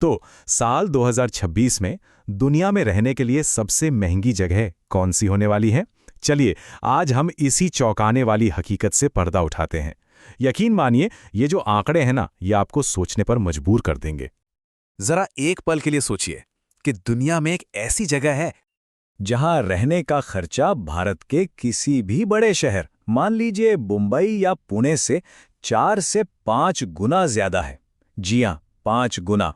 तो साल 2026 में दुनिया में रहने के लिए सबसे महंगी जगह कौन सी होने वाली है? चलिए, आज हम इसी चौंकाने वाली हकीकत से पर्दा उठाते हैं। यकीन मानिए, ये जो आंकड़े हैं ना, ये आपको सोचने पर मजबूर कर देंगे। जरा एक पल के लिए सोचिए कि दुनिया में एक ऐसी जगह है जहां रहने का खर्चा भारत के किसी भी बड़े शहर, मान लीजिए मुंबई या पुणे से 4 से 5 गुना ज्यादा है। जी हां, 5 गुना।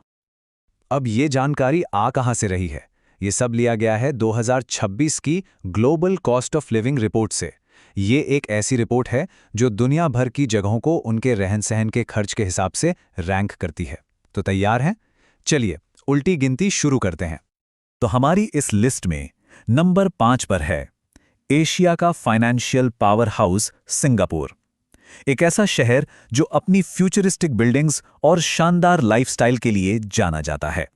अब ये जानकारी आ कहां से रही है? ये सब लिया गया है 2026 की global cost of living report से। ये एक ऐसी रिपोर्ट है जो दुनिया भर की जगहों को उनके रहन-सहन के खर्च के हिसाब से रैंक करती है। तो तैयार हैं? चलिए, उल्टी गिनती शुरू करते हैं। तो हमारी इस लिस्ट में नंबर 5 पर है एशिया का फाइनेंशियल पावर हाउस सिंगापुर। एक ऐसा शहर जो अपनी फ्यूचरिस्टिक बिल्डिंग्स और शानदार लाइफस्टाइल के लिए जाना जाता है।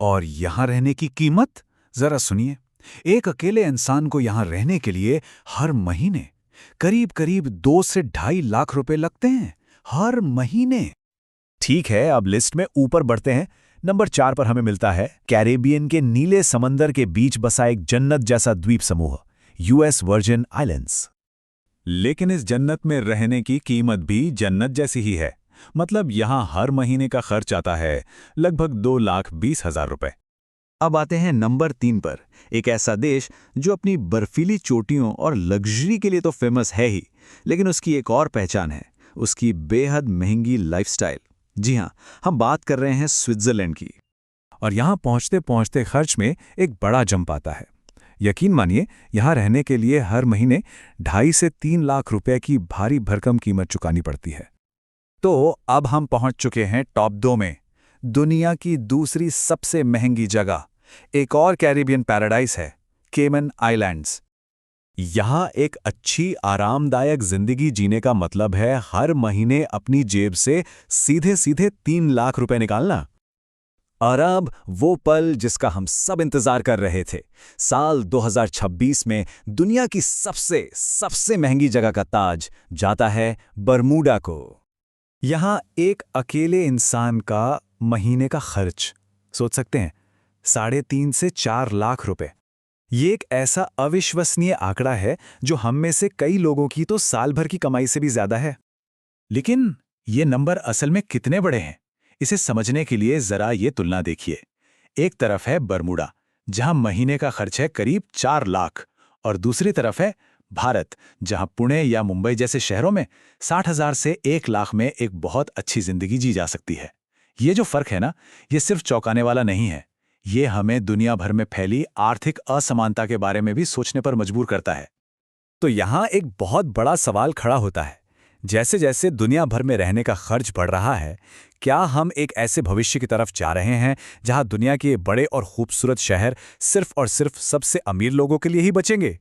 और यहां रहने की कीमत जरा सुनिए। एक अकेले इंसान को यहां रहने के लिए हर महीने करीब-करीब 2 से 2.5 लाख रुपए लगते हैं, हर महीने। ठीक है, अब लिस्ट में ऊपर बढ़ते हैं। नंबर 4 पर हमें मिलता है कैरेबियन के नीले समंदर के बीच बसा एक जन्नत जैसा द्वीप समूह, यूएस वर्जिन आइलैंड्स। लेकिन इस जन्नत में रहने की कीमत भी जन्नत जैसी ही है। मतलब यहां हर महीने का खर्च आता है लगभग 2,20,000 रुपए। अब आते हैं नंबर 3 पर, एक ऐसा देश जो अपनी बर्फीली चोटियों और लग्जरी के लिए तो फेमस है ही, लेकिन उसकी एक और पहचान है, उसकी बेहद महंगी लाइफस्टाइल। जी हां, हम बात कर रहे हैं स्विट्जरलैंड की। और यहां पहुंचते पहुंचते खर्च में एक बड़ा जंप आता है। यकीन मानिए, यहां रहने के लिए हर महीने 2.5 से 3 लाख रुपए की भारी भरकम कीमत चुकानी पड़ती है। तो अब हम पहुंच चुके हैं टॉप 2 में, दुनिया की दूसरी सबसे महंगी जगह। एक और कैरिबियन पैराडाइज है, केमन आइलैंड्स। यहां एक अच्छी आरामदायक जिंदगी जीने का मतलब है हर महीने अपनी जेब से सीधे सीधे 3 लाख रुपए निकालना। और अब वो पल जिसका हम सब इंतजार कर रहे थे। साल 2026 में दुनिया की सबसे महंगी जगह का ताज जाता है बरमूडा को। यहां एक अकेले इंसान का महीने का खर्च सोच सकते हैं, 3.5 से 4 लाख रुपए। ये एक ऐसा अविश्वसनीय आंकड़ा है जो हम में से कई लोगों की तो साल भर की कमाई से भी ज्यादा है। लेकिन ये नंबर असल में कितने बड़े हैं, इसे समझने के लिए जरा ये तुलना देखिए। एक तरफ है बरमूडा, जहां महीने का खर्च है करीब 4 लाख, और दूसरी तरफ है भारत, जहां पुणे या मुंबई जैसे शहरों में 60,000 से 1 लाख में एक बहुत अच्छी जिंदगी जी जा सकती है। ये जो फर्क है ना, ये सिर्फ चौंकाने वाला नहीं है, ये हमें दुनिया भर में फैली आर्थिक असमानता के बारे में भी सोचने पर मजबूर करता है। तो यहां एक बहुत बड़ा सवाल खड़ा होता है, जैसे जैसे दुनिया भर में रहने का खर्च बढ़ रहा है, क्या हम एक ऐसे भविष्य की तरफ जा रहे हैं जहां दुनिया के बड़े और खूबसूरत शहर सिर्फ और सिर्फ सबसे अमीर लोगों के लिए ही बचेंगे?